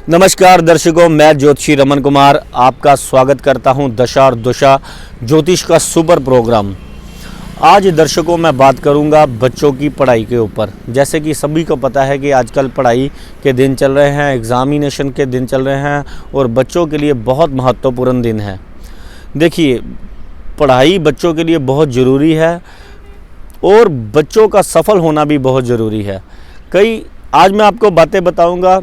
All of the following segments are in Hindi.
नमस्कार दर्शकों, मैं ज्योतिषी रमन कुमार आपका स्वागत करता हूं दशा और दुशा ज्योतिष का सुपर प्रोग्राम। आज दर्शकों मैं बात करूंगा बच्चों की पढ़ाई के ऊपर। जैसे कि सभी को पता है कि आजकल पढ़ाई के दिन चल रहे हैं, एग्ज़ामिनेशन के दिन चल रहे हैं और बच्चों के लिए बहुत महत्वपूर्ण दिन है। देखिए, पढ़ाई बच्चों के लिए बहुत ज़रूरी है और बच्चों का सफल होना भी बहुत ज़रूरी है। आज मैं आपको बातें बताऊंगा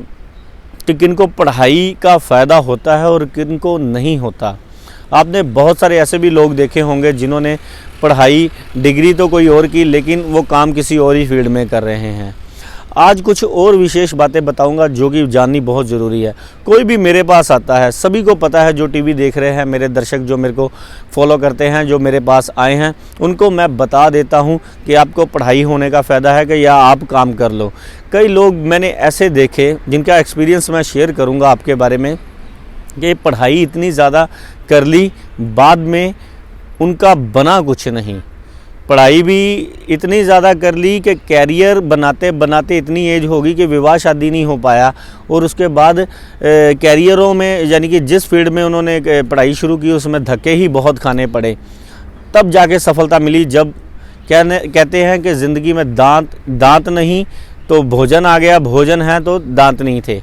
कि किनको पढ़ाई का फ़ायदा होता है और किनको नहीं होता। आपने बहुत सारे ऐसे भी लोग देखे होंगे जिन्होंने पढ़ाई डिग्री तो कोई और की, लेकिन वो काम किसी और ही फील्ड में कर रहे हैं। आज कुछ और विशेष बातें बताऊंगा जो कि जाननी बहुत ज़रूरी है। कोई भी मेरे पास आता है, सभी को पता है, जो टीवी देख रहे हैं मेरे दर्शक, जो मेरे को फॉलो करते हैं, जो मेरे पास आए हैं, उनको मैं बता देता हूं कि आपको पढ़ाई होने का फ़ायदा है कि या आप काम कर लो। कई लोग मैंने ऐसे देखे जिनका एक्सपीरियंस मैं शेयर करूँगा आपके बारे में कि पढ़ाई इतनी ज़्यादा कर ली, बाद में उनका बना कुछ नहीं। पढ़ाई भी इतनी ज़्यादा कर ली कि कैरियर बनाते बनाते इतनी एज होगी कि विवाह शादी नहीं हो पाया और उसके बाद कैरियरों में, यानी कि जिस फील्ड में उन्होंने पढ़ाई शुरू की उसमें धक्के ही बहुत खाने पड़े, तब जाके सफलता मिली। जब कहते हैं कि ज़िंदगी में दांत नहीं तो भोजन आ गया, भोजन है तो दांत नहीं थे।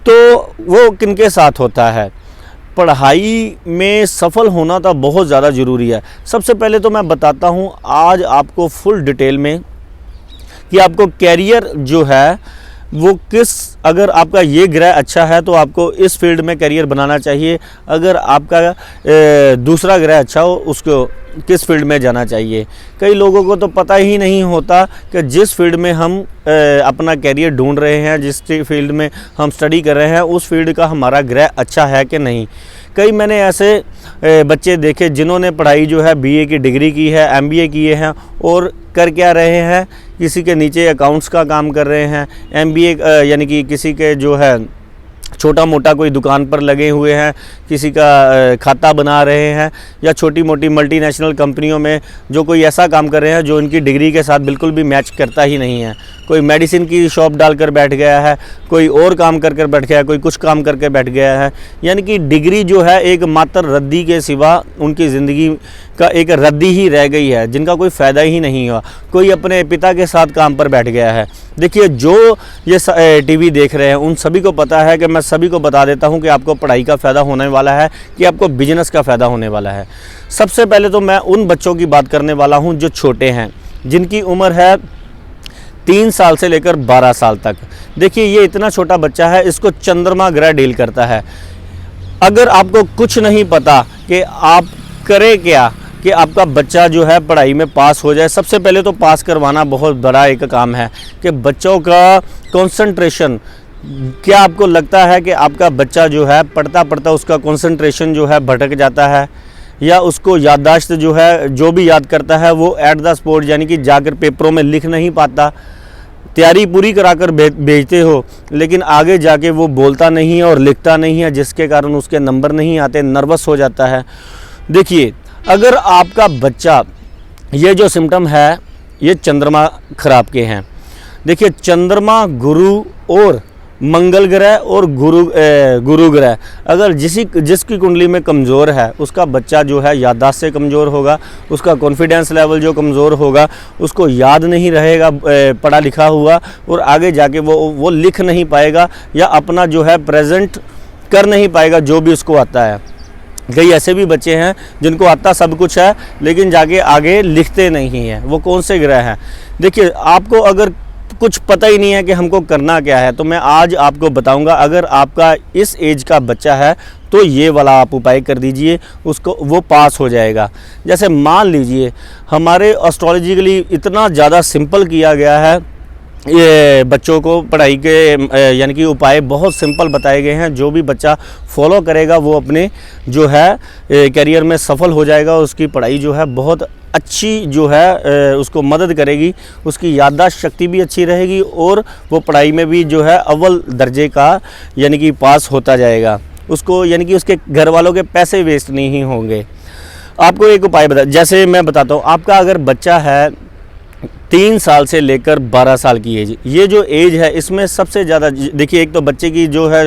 तो वो किनके साथ होता है? पढ़ाई में सफल होना तो बहुत ज़्यादा ज़रूरी है। सबसे पहले तो मैं बताता हूँ आज आपको फुल डिटेल में कि आपको कैरियर जो है वो अगर आपका ये ग्रह अच्छा है तो आपको इस फील्ड में करियर बनाना चाहिए। अगर आपका दूसरा ग्रह अच्छा हो, उसको किस फील्ड में जाना चाहिए। कई लोगों को तो पता ही नहीं होता कि जिस फील्ड में हम अपना करियर ढूंढ रहे हैं, जिस फील्ड में हम स्टडी कर रहे हैं, उस फील्ड का हमारा ग्रह अच्छा है कि नहीं। कई मैंने ऐसे बच्चे देखे जिन्होंने पढ़ाई जो है बीए की डिग्री की है, एमबीए किए हैं और कर क्या रहे हैं, किसी के नीचे अकाउंट्स का काम कर रहे हैं। एमबीए यानी कि किसी के जो है छोटा मोटा कोई दुकान पर लगे हुए हैं, किसी का खाता बना रहे हैं, या छोटी मोटी मल्टीनेशनल कंपनियों में जो कोई ऐसा काम कर रहे हैं जो इनकी डिग्री के साथ बिल्कुल भी मैच करता ही नहीं है। कोई मेडिसिन की शॉप डालकर बैठ गया है, कोई और काम कर बैठ गया है, कोई कुछ काम करके बैठ गया है। यानी कि डिग्री जो है एक मात्र रद्दी के सिवा उनकी ज़िंदगी का एक रद्दी ही रह गई है, जिनका कोई फ़ायदा ही नहीं हुआ। कोई अपने पिता के साथ काम पर बैठ गया है। देखिए, जो ये टीवी देख रहे हैं उन सभी को पता है कि मैं सभी को बता देता हूं कि आपको पढ़ाई का फ़ायदा होने वाला है कि आपको बिजनेस का फ़ायदा होने वाला है। सबसे पहले तो मैं उन बच्चों की बात करने वाला हूं जो छोटे हैं, जिनकी उम्र है 3 साल से लेकर 12 साल तक। देखिए, ये इतना छोटा बच्चा है, इसको चंद्रमा ग्रह डील करता है। अगर आपको कुछ नहीं पता कि आप करें क्या कि आपका बच्चा जो है पढ़ाई में पास हो जाए, सबसे पहले तो पास करवाना बहुत बड़ा एक काम है कि बच्चों का कंसंट्रेशन। क्या आपको लगता है कि आपका बच्चा जो है पढ़ता पढ़ता उसका कंसंट्रेशन जो है भटक जाता है, या उसको याददाश्त जो है, जो भी याद करता है वो एट द स्पॉट, यानी कि जाकर पेपरों में लिख नहीं पाता? तैयारी पूरी कराकर भेजते हो लेकिन आगे जाके वो बोलता नहीं है और लिखता नहीं है, जिसके कारण उसके नंबर नहीं आते, नर्वस हो जाता है। देखिए, अगर आपका बच्चा, ये जो सिम्टम है ये चंद्रमा खराब के हैं। देखिए, चंद्रमा, गुरु और मंगल ग्रह और गुरु ग्रह अगर जिसकी कुंडली में कमज़ोर है, उसका बच्चा जो है याददाश्त से कमज़ोर होगा, उसका कॉन्फिडेंस लेवल जो कमज़ोर होगा, उसको याद नहीं रहेगा पढ़ा लिखा हुआ, और आगे जाके वो लिख नहीं पाएगा या अपना जो है प्रेजेंट कर नहीं पाएगा जो भी उसको आता है। कई ऐसे भी बच्चे हैं जिनको आता सब कुछ है लेकिन जाके आगे लिखते नहीं हैं। वो कौन से ग्रह हैं? देखिए, आपको अगर कुछ पता ही नहीं है कि हमको करना क्या है, तो मैं आज आपको बताऊंगा। अगर आपका इस एज का बच्चा है तो ये वाला आप उपाय कर दीजिए, उसको वो पास हो जाएगा। जैसे मान लीजिए, हमारे एस्ट्रोलॉजिकली इतना ज़्यादा सिंपल किया गया है, ये बच्चों को पढ़ाई के यानी कि उपाय बहुत सिंपल बताए गए हैं। जो भी बच्चा फॉलो करेगा वो अपने जो है करियर में सफल हो जाएगा। उसकी पढ़ाई जो है बहुत अच्छी जो है उसको मदद करेगी, उसकी याददाश्त शक्ति भी अच्छी रहेगी और वो पढ़ाई में भी जो है अव्वल दर्जे का यानी कि पास होता जाएगा। उसको यानी कि उसके घर वालों के पैसे वेस्ट नहीं होंगे। आपको एक उपाय जैसे मैं बताता हूँ, आपका अगर बच्चा है 3 साल से लेकर 12 साल की एज, ये जो एज है इसमें सबसे ज़्यादा देखिए, एक तो बच्चे की जो है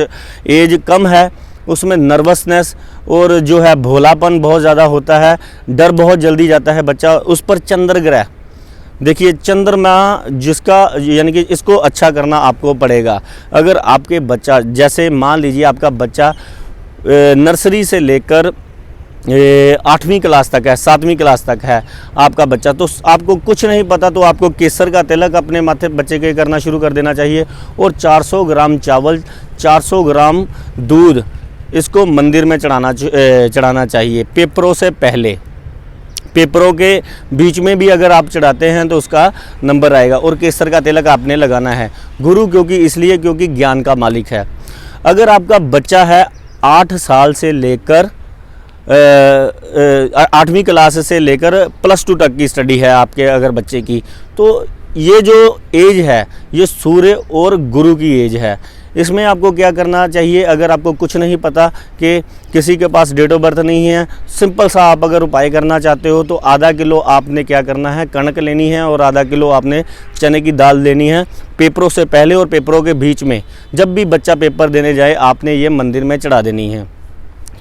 एज कम है, उसमें नर्वसनेस और जो है भोलापन बहुत ज़्यादा होता है, डर बहुत जल्दी जाता है बच्चा। उस पर चंद्र ग्रह, देखिए चंद्रमा जिसका, यानी कि इसको अच्छा करना आपको पड़ेगा। अगर आपके बच्चा, जैसे मान लीजिए आपका बच्चा नर्सरी से लेकर 8वीं क्लास तक है, 7वीं क्लास तक है आपका बच्चा, तो आपको कुछ नहीं पता तो आपको केसर का तिलक अपने माथे बच्चे के करना शुरू कर देना चाहिए। और 400 ग्राम चावल, 400 ग्राम दूध, इसको मंदिर में चढ़ाना चाहिए पेपरों से पहले। पेपरों के बीच में भी अगर आप चढ़ाते हैं तो उसका नंबर आएगा। और केसर का तिलक आपने लगाना है। गुरु क्योंकि ज्ञान का मालिक है। अगर आपका बच्चा है 8 साल से लेकर 8वीं क्लास से लेकर +2 तक की स्टडी है आपके अगर बच्चे की, तो ये जो एज है ये सूर्य और गुरु की एज है। इसमें आपको क्या करना चाहिए, अगर आपको कुछ नहीं पता कि किसी के पास डेट ऑफ बर्थ नहीं है, सिंपल सा आप अगर उपाय करना चाहते हो तो आधा किलो आपने क्या करना है, कणक लेनी है और आधा किलो आपने चने की दाल लेनी है। पेपरों से पहले और पेपरों के बीच में, जब भी बच्चा पेपर देने जाए आपने ये मंदिर में चढ़ा देनी है,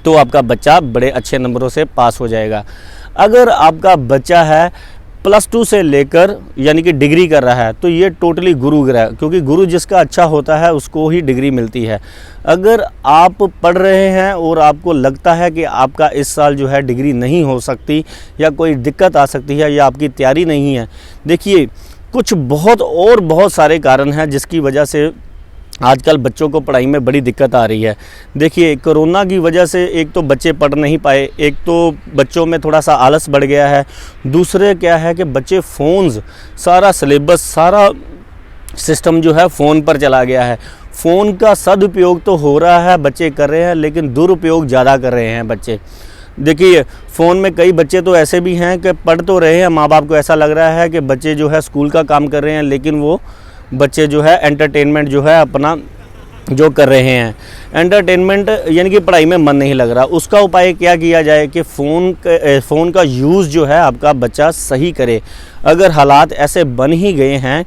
तो आपका बच्चा बड़े अच्छे नंबरों से पास हो जाएगा। अगर आपका बच्चा है +2 से लेकर यानी कि डिग्री कर रहा है, तो ये टोटली गुरु ग्रह, क्योंकि गुरु जिसका अच्छा होता है उसको ही डिग्री मिलती है। अगर आप पढ़ रहे हैं और आपको लगता है कि आपका इस साल जो है डिग्री नहीं हो सकती या कोई दिक्कत आ सकती है या आपकी तैयारी नहीं है, देखिए कुछ बहुत सारे कारण हैं जिसकी वजह से आजकल बच्चों को पढ़ाई में बड़ी दिक्कत आ रही है। देखिए कोरोना की वजह से एक तो बच्चे पढ़ नहीं पाए, एक तो बच्चों में थोड़ा सा आलस बढ़ गया है, दूसरे क्या है कि बच्चे फ़ोन्स, सारा सिलेबस, सारा सिस्टम जो है फ़ोन पर चला गया है। फ़ोन का सदुपयोग तो हो रहा है, बच्चे कर रहे हैं, लेकिन दुरुपयोग ज़्यादा कर रहे हैं बच्चे। देखिए फ़ोन में कई बच्चे तो ऐसे भी हैं कि पढ़ तो रहे हैं, माँ बाप को ऐसा लग रहा है कि बच्चे जो है स्कूल का काम कर रहे हैं, लेकिन वो बच्चे जो है एंटरटेनमेंट जो है अपना जो कर रहे हैं, एंटरटेनमेंट यानी कि पढ़ाई में मन नहीं लग रहा। उसका उपाय क्या किया जाए कि फ़ोन का यूज़ जो है आपका बच्चा सही करे। अगर हालात ऐसे बन ही गए हैं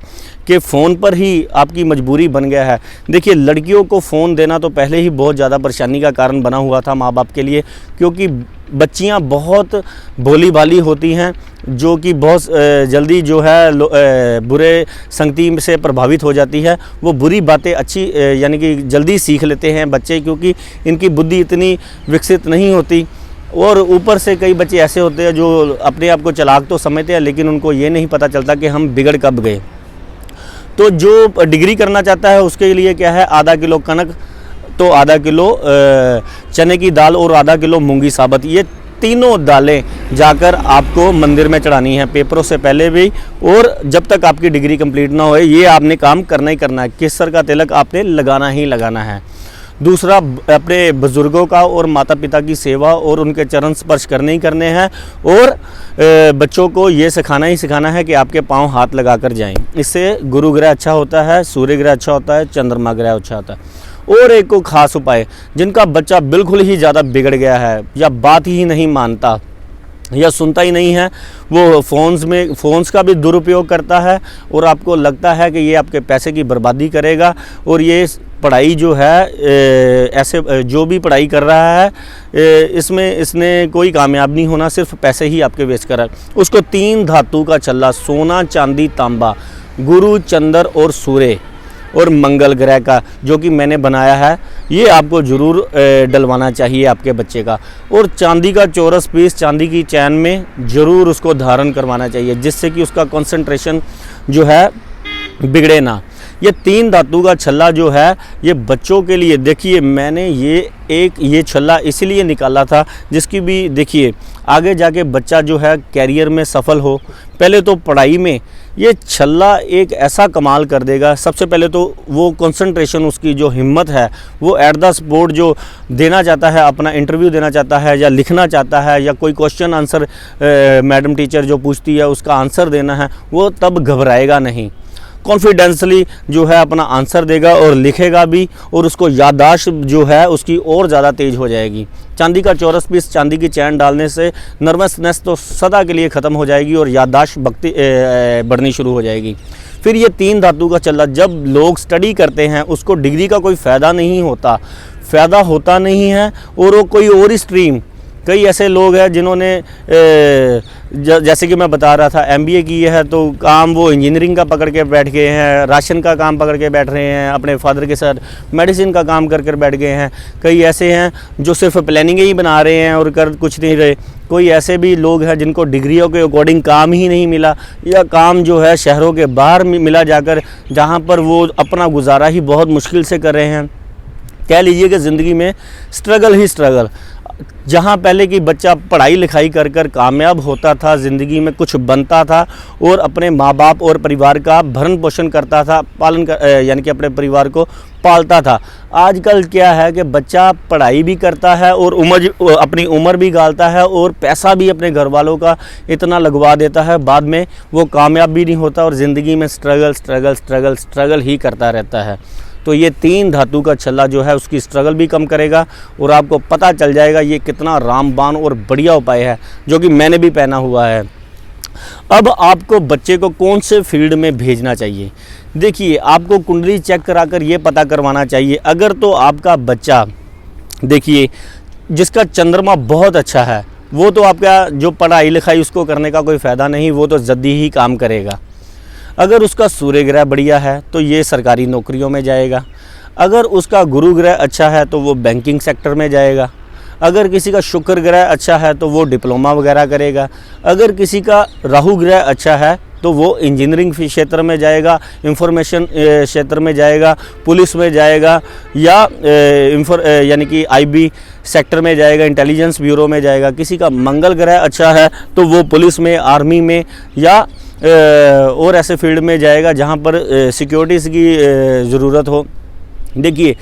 कि फ़ोन पर ही आपकी मजबूरी बन गया है, देखिए लड़कियों को फ़ोन देना तो पहले ही बहुत ज़्यादा परेशानी का कारण बना हुआ था माँ बाप के लिए, क्योंकि बच्चियां बहुत भोली भाली होती हैं जो कि बहुत जल्दी जो है बुरे संगति से प्रभावित हो जाती है। वो बुरी बातें अच्छी यानी कि जल्दी सीख लेते हैं बच्चे, क्योंकि इनकी बुद्धि इतनी विकसित नहीं होती। और ऊपर से कई बच्चे ऐसे होते हैं जो अपने आप को चालाक तो समझते हैं, लेकिन उनको ये नहीं पता चलता कि हम बिगड़ कब गए। तो जो डिग्री करना चाहता है उसके लिए क्या है, आधा किलो कनक, तो आधा किलो चने की दाल और आधा किलो मूंगी साबत, ये तीनों दालें जाकर आपको मंदिर में चढ़ानी है पेपरों से पहले भी, और जब तक आपकी डिग्री कंप्लीट ना होए ये आपने काम करना ही करना है। केसर का तिलक आपने लगाना ही लगाना है। दूसरा, अपने बुज़ुर्गों का और माता पिता की सेवा और उनके चरण स्पर्श करने ही करने हैं, और बच्चों को ये सिखाना ही सिखाना है कि आपके पाँव हाथ लगा कर जाएँ। इससे गुरु ग्रह अच्छा होता है, सूर्य ग्रह अच्छा होता है, चंद्रमा ग्रह अच्छा होता है। और एक को खास उपाय, जिनका बच्चा बिल्कुल ही ज़्यादा बिगड़ गया है या बात ही नहीं मानता या सुनता ही नहीं है, वो फ़ोन्स का भी दुरुपयोग करता है और आपको लगता है कि ये आपके पैसे की बर्बादी करेगा, और ये पढ़ाई जो है ऐसे जो भी पढ़ाई कर रहा है इसमें इसने कोई कामयाब नहीं होना, सिर्फ पैसे ही आपके वेस्ट कर रहा है। उसको 3 धातु का छल्ला, सोना, चांदी, तांबा, गुरु, चंद्र और सूर्य और मंगल ग्रह का जो कि मैंने बनाया है, ये आपको ज़रूर डलवाना चाहिए आपके बच्चे का। और चांदी का चौरस पीस चांदी की चैन में ज़रूर उसको धारण करवाना चाहिए, जिससे कि उसका कंसंट्रेशन जो है बिगड़े ना। ये 3 धातु का छल्ला जो है ये बच्चों के लिए, देखिए मैंने ये छल्ला इसीलिए निकाला था जिसकी भी देखिए आगे जाके बच्चा जो है कैरियर में सफल हो। पहले तो पढ़ाई में ये छल्ला एक ऐसा कमाल कर देगा। सबसे पहले तो वो कंसंट्रेशन, उसकी जो हिम्मत है, वो एट द स्पॉट जो देना चाहता है, अपना इंटरव्यू देना चाहता है या लिखना चाहता है या कोई क्वेश्चन आंसर मैडम टीचर जो पूछती है उसका आंसर देना है, वो तब घबराएगा नहीं। कॉन्फिडेंसली जो है अपना आंसर देगा और लिखेगा भी, और उसको याददाश्त जो है उसकी और ज़्यादा तेज़ हो जाएगी। चांदी का चौरस पीस चांदी की चैन डालने से नर्वसनेस तो सदा के लिए ख़त्म हो जाएगी और याददाश्त बढ़नी शुरू हो जाएगी। फिर ये 3 धातु का चल्ला जब लोग स्टडी करते हैं उसको डिग्री का कोई फ़ायदा नहीं होता, फ़ायदा होता नहीं है, और वो कोई और ही स्ट्रीम, कई ऐसे लोग हैं जिन्होंने जैसे कि मैं बता रहा था MBA की है तो काम वो इंजीनियरिंग का पकड़ के बैठ गए हैं, राशन का काम पकड़ के बैठ रहे हैं, अपने फादर के साथ मेडिसिन का काम कर बैठ गए हैं। कई ऐसे हैं जो सिर्फ प्लानिंग ही बना रहे हैं और कर कुछ नहीं रहे। कोई ऐसे भी लोग हैं जिनको डिग्रियों के अकॉर्डिंग काम ही नहीं मिला, या काम जो है शहरों के बाहर मिला जाकर, जहाँ पर वो अपना गुजारा ही बहुत मुश्किल से कर रहे हैं। कह लीजिए कि ज़िंदगी में स्ट्रगल ही स्ट्रगल। जहाँ पहले की बच्चा पढ़ाई लिखाई कर कर कामयाब होता था, ज़िंदगी में कुछ बनता था और अपने माँ बाप और परिवार का भरण पोषण करता था, यानी कि अपने परिवार को पालता था। आजकल क्या है कि बच्चा पढ़ाई भी करता है और अपनी उम्र भी गालता है और पैसा भी अपने घर वालों का इतना लगवा देता है, बाद में वो कामयाब भी नहीं होता और ज़िंदगी में स्ट्रगल स्ट्रगल स्ट्रगल स्ट्रगल ही करता रहता है। तो ये 3 धातु का छल्ला जो है उसकी स्ट्रगल भी कम करेगा और आपको पता चल जाएगा ये कितना रामबाण और बढ़िया उपाय है, जो कि मैंने भी पहना हुआ है। अब आपको बच्चे को कौन से फील्ड में भेजना चाहिए? देखिए, आपको कुंडली चेक कराकर ये पता करवाना चाहिए। अगर तो आपका बच्चा, देखिए, जिसका चंद्रमा बहुत अच्छा है, वो तो आपका जो पढ़ाई लिखाई उसको करने का कोई फ़ायदा नहीं, वो तो जल्दी ही काम करेगा। अगर उसका सूर्य ग्रह बढ़िया है तो ये सरकारी नौकरियों में जाएगा। अगर उसका गुरु ग्रह अच्छा है तो वो बैंकिंग सेक्टर में जाएगा। अगर किसी का शुक्र ग्रह अच्छा है तो वो डिप्लोमा वगैरह करेगा। अगर किसी का राहु ग्रह अच्छा है तो वो इंजीनियरिंग क्षेत्र में जाएगा, इंफॉर्मेशन क्षेत्र में जाएगा, पुलिस में जाएगा, या यानी कि IB सेक्टर में जाएगा, इंटेलिजेंस ब्यूरो में जाएगा। किसी का मंगल ग्रह अच्छा है तो वो पुलिस में, आर्मी में, या और ऐसे फील्ड में जाएगा जहाँ पर सिक्योरिटीज़ की ज़रूरत हो। देखिए,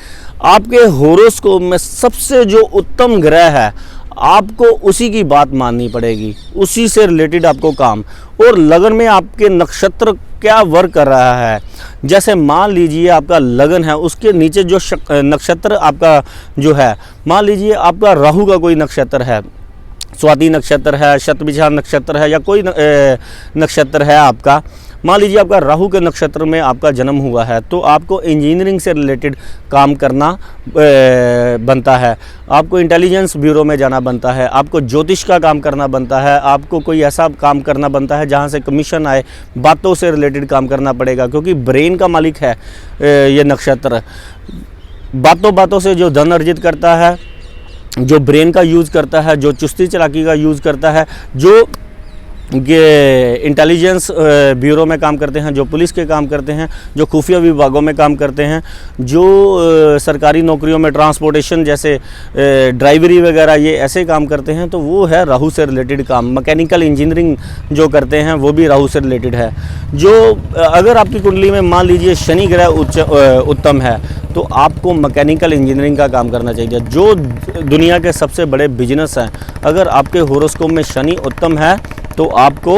आपके हॉरोस्कोप में सबसे जो उत्तम ग्रह है आपको उसी की बात माननी पड़ेगी, उसी से रिलेटेड आपको काम। और लगन में आपके नक्षत्र क्या वर्क कर रहा है, जैसे मान लीजिए आपका लगन है, उसके नीचे जो नक्षत्र आपका जो है, मान लीजिए आपका राहु का कोई नक्षत्र है, स्वाति नक्षत्र है, शतभिषा नक्षत्र है, या कोई नक्षत्र है आपका, मान लीजिए आपका राहु के नक्षत्र में आपका जन्म हुआ है, तो आपको इंजीनियरिंग से रिलेटेड काम करना बनता है, आपको इंटेलिजेंस ब्यूरो में जाना बनता है, आपको ज्योतिष का काम करना बनता है, आपको कोई ऐसा काम करना बनता है जहां से कमीशन आए, बातों से रिलेटेड काम करना पड़ेगा, क्योंकि ब्रेन का मालिक है ये नक्षत्र। बातों बातों से जो धन अर्जित करता है, जो ब्रेन का यूज़ करता है, जो चुस्ती चालाकी का यूज़ करता है, जो ये इंटेलिजेंस ब्यूरो में काम करते हैं, जो पुलिस के काम करते हैं, जो खुफिया विभागों में काम करते हैं, जो सरकारी नौकरियों में ट्रांसपोर्टेशन जैसे ड्राइवरी वगैरह ये ऐसे काम करते हैं, तो वो है राहु से रिलेटेड काम। मैकेनिकल इंजीनियरिंग जो करते हैं वो भी राहु से रिलेटेड है। जो अगर आपकी कुंडली में मान लीजिए शनि ग्रह उत्तम है तो आपको मैकेनिकल इंजीनियरिंग का काम करना चाहिए। जो दुनिया के सबसे बड़े बिजनेस हैं, अगर आपके हॉरोस्कोप में शनि उत्तम है तो आपको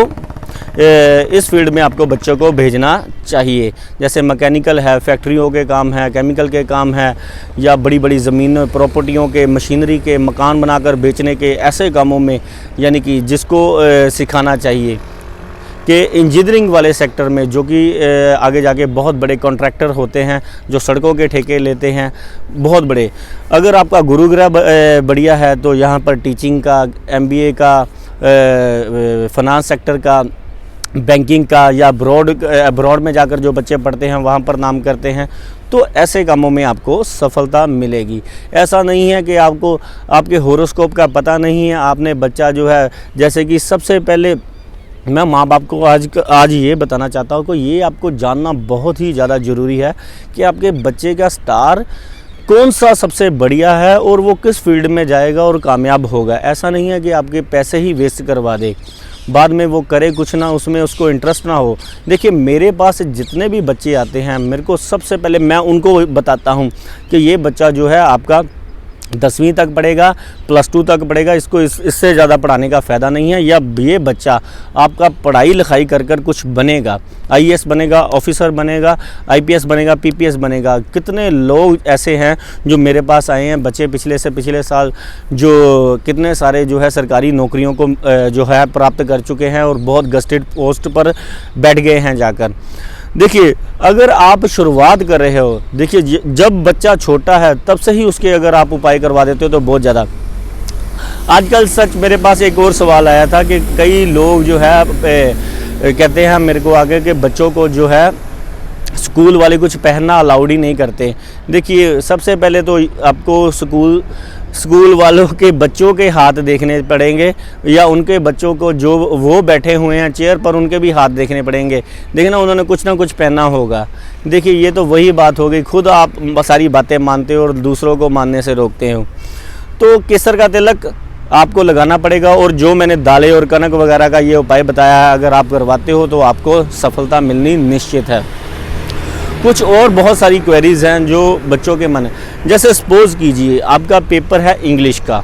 इस फील्ड में आपको बच्चों को भेजना चाहिए। जैसे मैकेनिकल है, फैक्ट्रियों के काम है, केमिकल के काम है, या बड़ी बड़ी ज़मीन प्रॉपर्टियों के, मशीनरी के, मकान बनाकर बेचने के, ऐसे कामों में यानी कि जिसको सिखाना चाहिए कि इंजीनियरिंग वाले सेक्टर में, जो कि आगे जाके बहुत बड़े कॉन्ट्रैक्टर होते हैं, जो सड़कों के ठेके लेते हैं बहुत बड़े। अगर आपका गुरु ग्रह बढ़िया है तो यहाँ पर टीचिंग का, MBA का, फाइनेंस सेक्टर का, बैंकिंग का, या अब्रॉड में जाकर जो बच्चे पढ़ते हैं वहाँ पर नाम करते हैं, तो ऐसे कामों में आपको सफलता मिलेगी। ऐसा नहीं है कि आपको आपके हॉरोस्कोप का पता नहीं है, आपने बच्चा जो है, जैसे कि सबसे पहले मैं माँ बाप को आज ये बताना चाहता हूँ कि ये आपको जानना बहुत ही ज़्यादा ज़रूरी है कि आपके बच्चे का स्टार कौन सा सबसे बढ़िया है और वो किस फील्ड में जाएगा और कामयाब होगा। ऐसा नहीं है कि आपके पैसे ही वेस्ट करवा दे, बाद में वो करे कुछ ना, उसमें उसको इंटरेस्ट ना हो। देखिए, मेरे पास जितने भी बच्चे आते हैं, मेरे को सबसे पहले मैं उनको बताता हूँ कि ये बच्चा जो है आपका 10वीं तक पढ़ेगा, +2 तक पढ़ेगा, इसको इससे ज़्यादा पढ़ाने का फ़ायदा नहीं है। या ये बच्चा आपका पढ़ाई लिखाई कर कर कुछ बनेगा, IAS बनेगा, ऑफिसर बनेगा, IPS बनेगा, PPS बनेगा। कितने लोग ऐसे हैं जो मेरे पास आए हैं, बच्चे पिछले साल जो कितने सारे जो है सरकारी नौकरियों को जो है प्राप्त कर चुके हैं और बहुत गस्टेड पोस्ट पर बैठ गए हैं जाकर। देखिए, अगर आप शुरुआत कर रहे हो, देखिए जब बच्चा छोटा है तब से ही उसके अगर आप उपाय करवा देते हो तो बहुत ज़्यादा। आजकल सच मेरे पास एक और सवाल आया था कि कई लोग जो है कहते हैं मेरे को आगे कि बच्चों को जो है स्कूल वाले कुछ पहनना अलाउड ही नहीं करते। देखिए, सबसे पहले तो आपको स्कूल वालों के बच्चों के हाथ देखने पड़ेंगे, या उनके बच्चों को जो वो बैठे हुए हैं चेयर पर उनके भी हाथ देखने पड़ेंगे। देखना उन्होंने कुछ ना कुछ पहना होगा। देखिए, ये तो वही बात हो गई, खुद आप सारी बातें मानते हो और दूसरों को मानने से रोकते हो। तो केसर का तिलक आपको लगाना पड़ेगा, और जो मैंने दालें और कनक वगैरह का ये उपाय बताया है, अगर आप करवाते हो तो आपको सफलता मिलनी निश्चित है। कुछ और बहुत सारी क्वेरीज़ हैं जो बच्चों के मन है। जैसे सपोज़ कीजिए आपका पेपर है इंग्लिश का,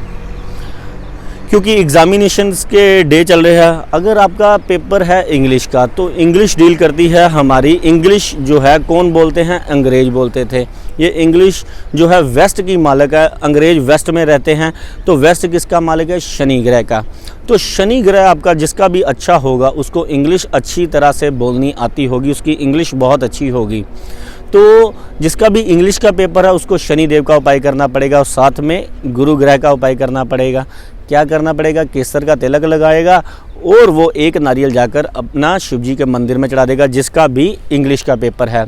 क्योंकि एग्ज़ामिनेशंस के डे चल रहे हैं। अगर आपका पेपर है इंग्लिश का, तो इंग्लिश डील करती है हमारी, इंग्लिश जो है कौन बोलते हैं, अंग्रेज बोलते थे। ये इंग्लिश जो है वेस्ट की मालिक है, अंग्रेज वेस्ट में रहते हैं। तो वेस्ट किसका मालिक है, शनि ग्रह का। तो शनि ग्रह आपका जिसका भी अच्छा होगा उसको इंग्लिश अच्छी तरह से बोलनी आती होगी, उसकी इंग्लिश बहुत अच्छी होगी। तो जिसका भी इंग्लिश का पेपर है उसको शनि देव का उपाय करना पड़ेगा, और साथ में गुरु ग्रह का उपाय करना पड़ेगा। क्या करना पड़ेगा, केसर का तिलक लगाएगा और वो एक नारियल जाकर अपना शिव जी के मंदिर में चढ़ा देगा। जिसका भी इंग्लिश का पेपर है,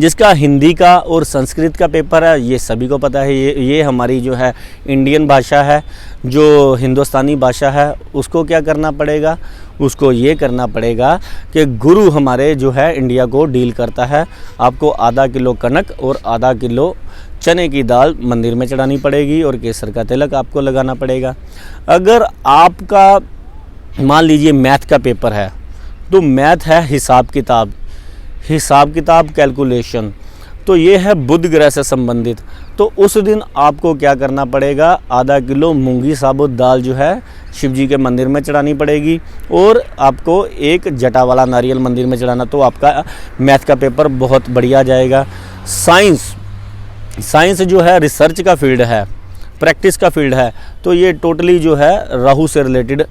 जिसका हिंदी का और संस्कृत का पेपर है, ये सभी को पता है, ये हमारी जो है इंडियन भाषा है, जो हिंदुस्तानी भाषा है, उसको क्या करना पड़ेगा, उसको ये करना पड़ेगा कि गुरु हमारे जो है इंडिया को डील करता है। आपको आधा किलो कनक और आधा किलो चने की दाल मंदिर में चढ़ानी पड़ेगी, और केसर का तिलक आपको लगाना पड़ेगा। अगर आपका मान लीजिए मैथ का पेपर है, तो मैथ है हिसाब किताब कैलकुलेशन, तो ये है बुध ग्रह से संबंधित। तो उस दिन आपको क्या करना पड़ेगा, आधा किलो मूंगी साबुत दाल जो है शिव जी के मंदिर में चढ़ानी पड़ेगी, और आपको एक जटा वाला नारियल मंदिर में चढ़ाना। तो आपका मैथ का पेपर बहुत बढ़िया जाएगा। साइंस जो है रिसर्च का फील्ड है, प्रैक्टिस का फील्ड है, तो ये टोटली जो है राहु से रिलेटेड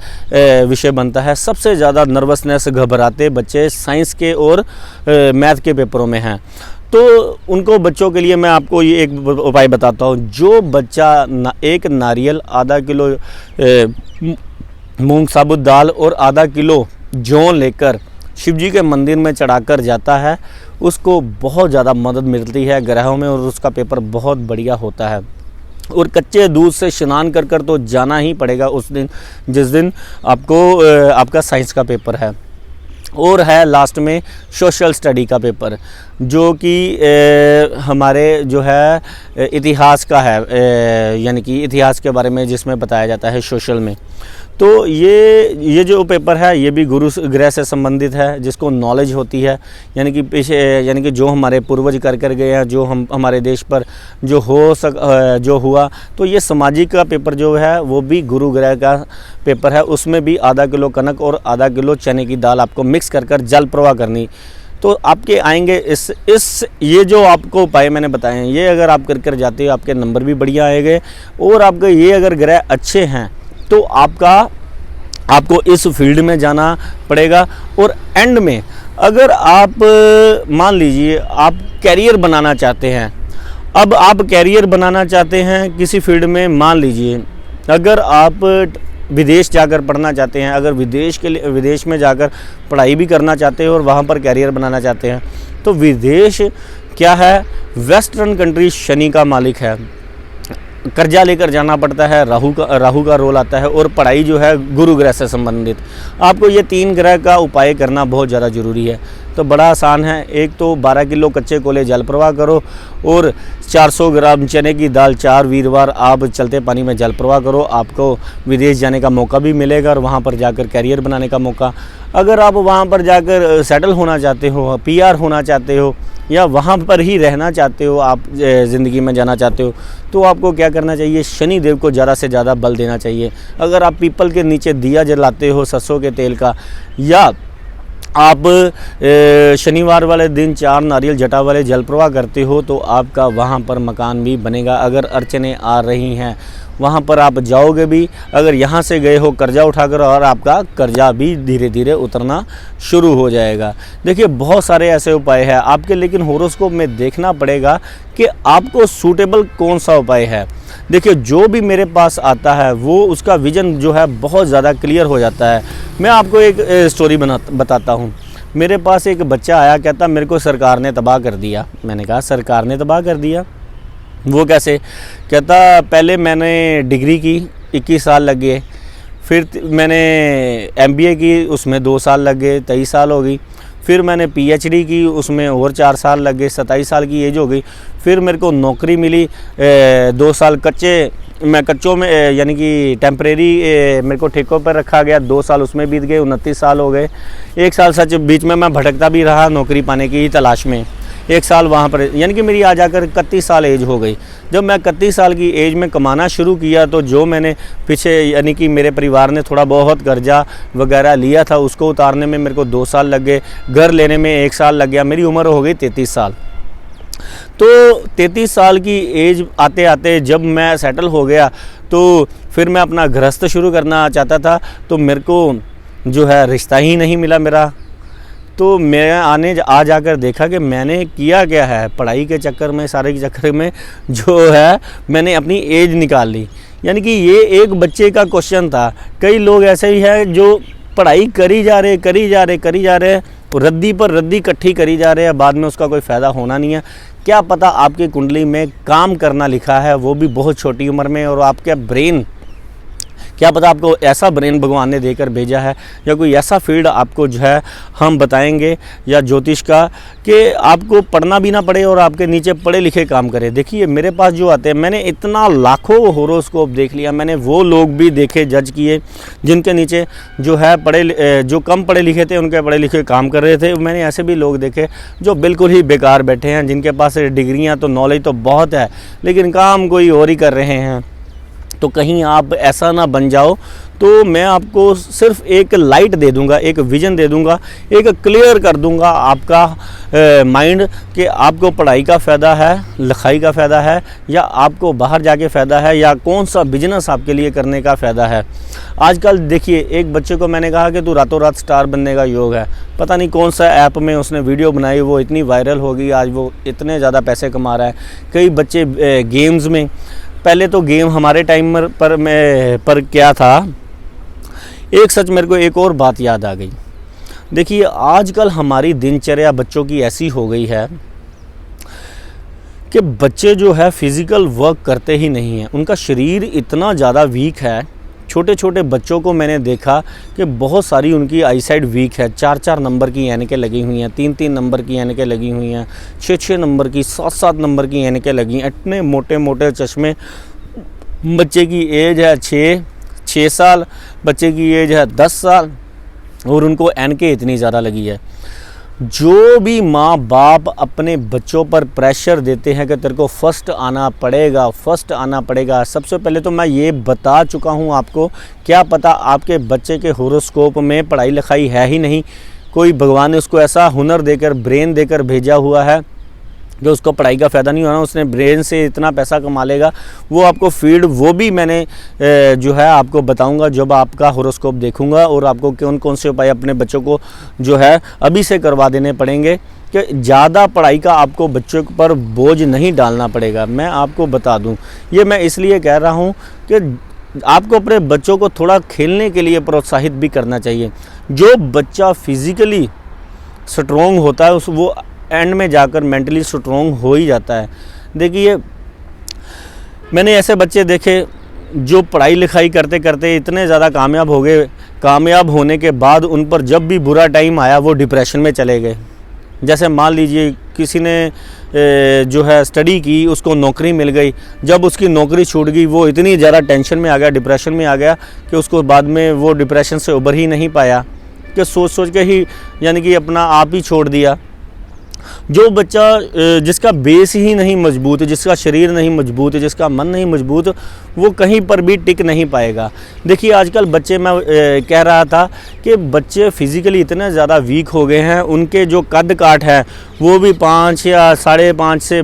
विषय बनता है। सबसे ज़्यादा नर्वसनेस, घबराते बच्चे साइंस के और मैथ के पेपरों में हैं। तो उनको बच्चों के लिए मैं आपको ये एक उपाय बताता हूँ। जो बच्चा एक नारियल, आधा किलो मूंग साबुत दाल और आधा किलो जौ लेकर शिव जी के मंदिर में चढ़ाकर जाता है, उसको बहुत ज़्यादा मदद मिलती है ग्रहों में, और उसका पेपर बहुत बढ़िया होता है। और कच्चे दूध से स्नान कर कर तो जाना ही पड़ेगा उस दिन, जिस दिन आपको आपका साइंस का पेपर है। और है लास्ट में सोशल स्टडी का पेपर, जो कि हमारे जो है इतिहास का है, यानी कि इतिहास के बारे में जिसमें बताया जाता है सोशल में। तो ये जो पेपर है ये भी गुरु ग्रह से संबंधित है, जिसको नॉलेज होती है, यानी कि जो हमारे पूर्वज कर गए हैं, जो हमारे देश पर जो हुआ। तो ये सामाजिक का पेपर जो है वो भी गुरु ग्रह का पेपर है। उसमें भी आधा किलो कनक और आधा किलो चने की दाल आपको मिक्स कर जल प्रवाह करनी। तो आपके आएंगे ये जो आपको उपाय मैंने बताए हैं, ये अगर आप कर जाते हो आपके नंबर भी बढ़िया आएंगे। और आपके ये अगर ग्रह अच्छे हैं तो आपको इस फील्ड में जाना पड़ेगा। और एंड में अगर आप मान लीजिए आप कैरियर बनाना चाहते हैं, अब आप कैरियर बनाना चाहते हैं किसी फील्ड में, मान लीजिए अगर आप विदेश जाकर पढ़ना चाहते हैं, अगर विदेश में जाकर पढ़ाई भी करना चाहते हैं और वहाँ पर कैरियर बनाना चाहते हैं, तो विदेश क्या है, वेस्टर्न कंट्री शनि का मालिक है, कर्जा लेकर जाना पड़ता है, राहु का रोल आता है, और पढ़ाई जो है गुरु ग्रह से संबंधित। आपको ये 3 ग्रह का उपाय करना बहुत ज़्यादा ज़रूरी है। तो बड़ा आसान है। एक तो 12 किलो कच्चे कोले जल प्रवाह करो और 400 ग्राम चने की दाल 4 वीरवार आप चलते पानी में जल प्रवाह करो। आपको विदेश जाने का मौका भी मिलेगा और वहाँ पर जाकर कैरियर बनाने का मौका। अगर आप वहाँ पर जाकर सेटल होना चाहते हो, PR होना चाहते हो या वहाँ पर ही रहना चाहते हो, आप ज़िंदगी में जाना चाहते हो, तो आपको क्या करना चाहिए, शनि देव को ज़्यादा से ज़्यादा बल देना चाहिए। अगर आप पीपल के नीचे दिया जलाते हो सरसों के तेल का, या आप शनिवार वाले दिन 4 नारियल जटा वाले जल प्रवाह करते हो, तो आपका वहाँ पर मकान भी बनेगा। अगर अड़चने आ रही हैं वहाँ पर आप जाओगे भी। अगर यहाँ से गए हो कर्जा उठाकर, और आपका कर्जा भी धीरे धीरे उतरना शुरू हो जाएगा। देखिए बहुत सारे ऐसे उपाय हैं आपके, लेकिन होरोस्कोप में देखना पड़ेगा कि आपको सूटेबल कौन सा उपाय है। देखिए जो भी मेरे पास आता है वो उसका विजन जो है बहुत ज़्यादा क्लियर हो जाता है। मैं आपको एक स्टोरी बताता हूँ। मेरे पास एक बच्चा आया, कहता मेरे को सरकार ने तबाह कर दिया। मैंने कहा सरकार ने तबाह कर दिया, वो कैसे? कहता पहले मैंने डिग्री की 21 साल लग गए, फिर मैंने MBA की, उसमें 2 साल लग गए, 23 साल हो गई। फिर मैंने PhD की, उसमें और 4 साल लग गए, 27 साल की एज हो गई। फिर मेरे को नौकरी मिली, 2 साल कच्चों में यानी कि टेम्परेरी मेरे को ठेकों पर रखा गया, 2 साल उसमें बीत गए, 29 साल हो गए। 1 साल सच बीच में मैं भटकता भी रहा नौकरी पाने की तलाश में, 1 साल वहाँ पर, यानी कि मेरी आ जाकर 31 साल एज हो गई। जब मैं 31 साल की एज में कमाना शुरू किया, तो जो मैंने पीछे यानी कि मेरे परिवार ने थोड़ा बहुत कर्जा वगैरह लिया था, उसको उतारने में मेरे को 2 साल लग गए, घर लेने में 1 साल लग गया। मेरी उम्र हो गई 33 साल। तो 33 साल की एज आते आते जब मैं सेटल हो गया, तो फिर मैं अपना गृहस्थ शुरू करना चाहता था, तो मेरे को जो है रिश्ता ही नहीं मिला मेरा। तो मैं आ जाकर देखा कि मैंने किया क्या है, पढ़ाई के चक्कर में, सारे के चक्कर में जो है मैंने अपनी एज निकाल ली। यानी कि ये एक बच्चे का क्वेश्चन था। कई लोग ऐसे ही हैं जो पढ़ाई करी जा रहे, रद्दी पर रद्दी इकट्ठी करी जा रहे हैं, बाद में उसका कोई फ़ायदा होना नहीं है। क्या पता आपकी कुंडली में काम करना लिखा है, वो भी बहुत छोटी उम्र में, और आपका ब्रेन, क्या पता आपको ऐसा ब्रेन भगवान ने देकर भेजा है, या कोई ऐसा फील्ड आपको जो है हम बताएंगे या ज्योतिष का, कि आपको पढ़ना भी ना पड़े और आपके नीचे पढ़े लिखे काम करे। देखिए मेरे पास जो आते हैं, मैंने इतना लाखों होरोस्कोप देख लिया, मैंने वो लोग भी देखे, जज किए, जिनके नीचे जो है जो कम पढ़े लिखे थे, उनके पढ़े लिखे काम कर रहे थे। मैंने ऐसे भी लोग देखे जो बिल्कुल ही बेकार बैठे हैं, जिनके पास डिग्रियाँ तो, नॉलेज तो बहुत है, लेकिन काम कोई और ही कर रहे हैं। तो कहीं आप ऐसा ना बन जाओ। तो मैं आपको सिर्फ एक लाइट दे दूंगा, एक विज़न दे दूंगा, एक क्लियर कर दूंगा आपका माइंड कि आपको पढ़ाई का फ़ायदा है, लिखाई का फ़ायदा है, या आपको बाहर जाके फ़ायदा है, या कौन सा बिजनेस आपके लिए करने का फ़ायदा है। आजकल देखिए एक बच्चे को मैंने कहा कि तू रातों रात स्टार बनने का योग है। पता नहीं कौन सा ऐप में उसने वीडियो बनाई, वो इतनी वायरल हो गई, आज वो इतने ज़्यादा पैसे कमा रहा है। कई बच्चे गेम्स में, पहले तो गेम हमारे टाइम पर क्या था, एक सच मेरे को एक और बात याद आ गई। देखिए आजकल हमारी दिनचर्या बच्चों की ऐसी हो गई है कि बच्चे जो है फिज़िकल वर्क करते ही नहीं हैं, उनका शरीर इतना ज़्यादा वीक है। छोटे छोटे बच्चों को मैंने देखा कि बहुत सारी उनकी आईसाइट वीक है, 4-4 नंबर की ऐनकें लगी हुई हैं, 3-3 नंबर की ऐनकें लगी हुई हैं, 6-6 नंबर की, 7-7 नंबर की ऐनकें लगी हैं, इतने मोटे मोटे चश्मे। बच्चे की एज है 6 साल, बच्चे की एज है 10 साल, और उनको ऐनकें इतनी ज़्यादा लगी है। जो भी माँ बाप अपने बच्चों पर प्रेशर देते हैं कि तेरे को फर्स्ट आना पड़ेगा, सबसे पहले तो मैं ये बता चुका हूँ आपको, क्या पता आपके बच्चे के होरोस्कोप में पढ़ाई लिखाई है ही नहीं, कोई भगवान ने उसको ऐसा हुनर देकर, ब्रेन देकर भेजा हुआ है कि उसको पढ़ाई का फ़ायदा नहीं होना, उसने ब्रेन से इतना पैसा कमा लेगा। वो आपको फील्ड, वो भी मैंने जो है आपको बताऊंगा जब आपका होरोस्कोप देखूंगा, और आपको कौन कौन से उपाय अपने बच्चों को जो है अभी से करवा देने पड़ेंगे, कि ज़्यादा पढ़ाई का आपको बच्चों पर बोझ नहीं डालना पड़ेगा। मैं आपको बता दूं, ये मैं इसलिए कह रहा हूं कि आपको अपने बच्चों को थोड़ा खेलने के लिए प्रोत्साहित भी करना चाहिए। जो बच्चा फिज़िकली स्ट्रॉन्ग होता है वो एंड में जाकर मेंटली स्ट्रॉन्ग हो ही जाता है। देखिए मैंने ऐसे बच्चे देखे जो पढ़ाई लिखाई करते करते इतने ज़्यादा कामयाब हो गए, कामयाब होने के बाद उन पर जब भी बुरा टाइम आया वो डिप्रेशन में चले गए। जैसे मान लीजिए किसी ने जो है स्टडी की, उसको नौकरी मिल गई, जब उसकी नौकरी छूट गई वो इतनी ज़्यादा टेंशन में आ गया, डिप्रेशन में आ गया कि उसको बाद में वो डिप्रेशन से उभर ही नहीं पाया, कि सोच सोच के ही यानी कि अपना आप ही छोड़ दिया। जो बच्चा जिसका बेस ही नहीं मजबूत है, जिसका शरीर नहीं मजबूत है, जिसका मन नहीं मजबूत, वो कहीं पर भी टिक नहीं पाएगा। देखिए आजकल बच्चे, मैं कह रहा था कि बच्चे फिज़िकली इतने ज़्यादा वीक हो गए हैं, उनके जो कद काठ है वो भी 5 या 5.5 से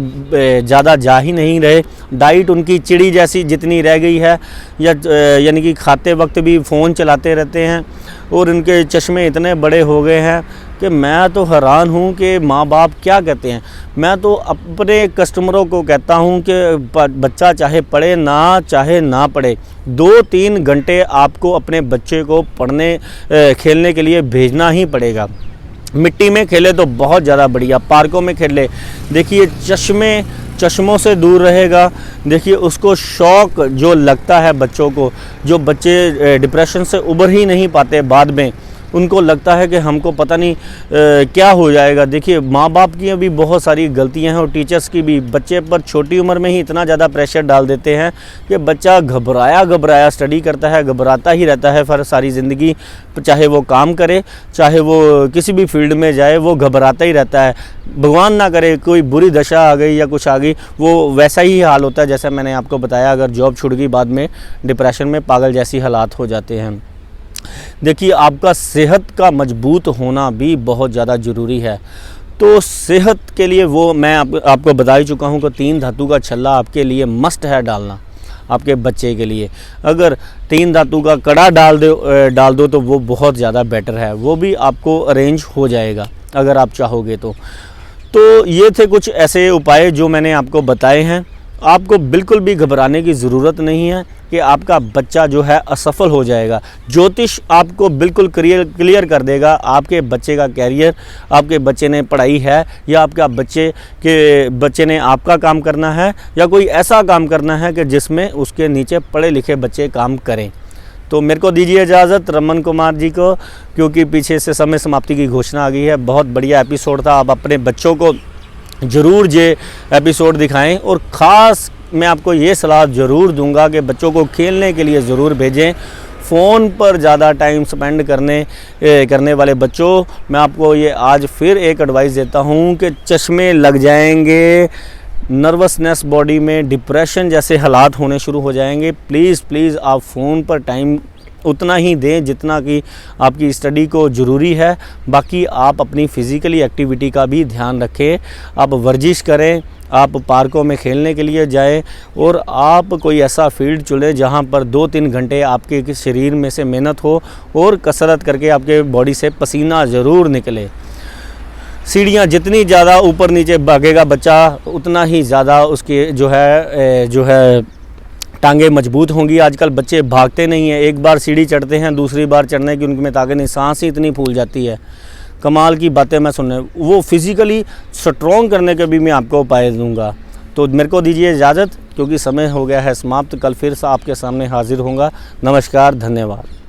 ज़्यादा जा ही नहीं रहे। डाइट उनकी चिड़ी जैसी जितनी रह गई है, या यानी कि खाते वक्त भी फ़ोन चलाते रहते हैं, और उनके चश्मे इतने बड़े हो गए हैं कि मैं तो हैरान हूँ कि माँ बाप क्या कहते हैं। मैं तो अपने कस्टमरों को कहता हूँ कि बच्चा चाहे पढ़े ना पढ़े, 2-3 घंटे आपको अपने बच्चे को पढ़ने खेलने के लिए भेजना ही पड़ेगा। मिट्टी में खेले तो बहुत ज़्यादा बढ़िया, पार्कों में खेले। देखिए चश्मों से दूर रहेगा। देखिए उसको शौक़ जो लगता है बच्चों को, जो बच्चे डिप्रेशन से उभर ही नहीं पाते, बाद में उनको लगता है कि हमको पता नहीं क्या हो जाएगा। देखिए माँ बाप की भी बहुत सारी गलतियां हैं, और टीचर्स की भी। बच्चे पर छोटी उम्र में ही इतना ज़्यादा प्रेशर डाल देते हैं कि बच्चा घबराया स्टडी करता है, घबराता ही रहता है फिर सारी ज़िंदगी। चाहे वो काम करे, चाहे वो किसी भी फील्ड में जाए, वो घबराता ही रहता है। भगवान ना करे कोई बुरी दशा आ गई या कुछ आ गई, वो वैसा ही हाल होता है जैसा मैंने आपको बताया। अगर जॉब छूट गई, बाद में डिप्रेशन में पागल जैसी हालात हो जाते हैं। देखिए आपका सेहत का मजबूत होना भी बहुत ज़्यादा ज़रूरी है। तो सेहत के लिए वो मैं आपको बता ही चुका हूँ कि 3 धातु का छल्ला आपके लिए मस्ट है डालना, आपके बच्चे के लिए। अगर 3 धातु का कड़ा डाल दो तो वो बहुत ज़्यादा बेटर है। वो भी आपको अरेंज हो जाएगा अगर आप चाहोगे तो ये थे कुछ ऐसे उपाय जो मैंने आपको बताए हैं। आपको बिल्कुल भी घबराने की ज़रूरत नहीं है कि आपका बच्चा जो है असफल हो जाएगा। ज्योतिष आपको बिल्कुल क्लियर कर देगा आपके बच्चे का कैरियर, आपके बच्चे ने पढ़ाई है या आपका बच्चे ने आपका काम करना है, या कोई ऐसा काम करना है कि जिसमें उसके नीचे पढ़े लिखे बच्चे काम करें। तो मेरे को दीजिए इजाज़त रमन कुमार जी को, क्योंकि पीछे से समय समाप्ति की घोषणा आ गई है। बहुत बढ़िया एपिसोड था। आप अपने बच्चों को ज़रूर ये एपिसोड दिखाएं, और ख़ास मैं आपको ये सलाह ज़रूर दूंगा कि बच्चों को खेलने के लिए ज़रूर भेजें। फ़ोन पर ज़्यादा टाइम स्पेंड करने वाले बच्चों, मैं आपको ये आज फिर एक एडवाइस देता हूँ कि चश्मे लग जाएंगे, नर्वसनेस बॉडी में, डिप्रेशन जैसे हालात होने शुरू हो जाएंगे। प्लीज़ आप फ़ोन पर टाइम उतना ही दें जितना कि आपकी स्टडी को ज़रूरी है। बाकी आप अपनी फ़िज़िकली एक्टिविटी का भी ध्यान रखें। आप वर्जिश करें, आप पार्कों में खेलने के लिए जाएं, और आप कोई ऐसा फील्ड चुनें जहां पर 2-3 घंटे आपके शरीर में से मेहनत हो, और कसरत करके आपके बॉडी से पसीना ज़रूर निकले। सीढ़ियाँ जितनी ज़्यादा ऊपर नीचे भागेगा बच्चा, उतना ही ज़्यादा उसके जो है टांगे मजबूत होंगी। आजकल बच्चे भागते नहीं हैं, एक बार सीढ़ी चढ़ते हैं, दूसरी बार चढ़ने की उनमें ताकत नहीं, सांस ही इतनी फूल जाती है। कमाल की बातें मैं सुनने, वो फिज़िकली स्ट्रॉन्ग करने के भी मैं आपको उपाय दूंगा। तो मेरे को दीजिए इजाज़त, क्योंकि समय हो गया है समाप्त। कल फिर से आपके सामने हाजिर होऊंगा। नमस्कार, धन्यवाद।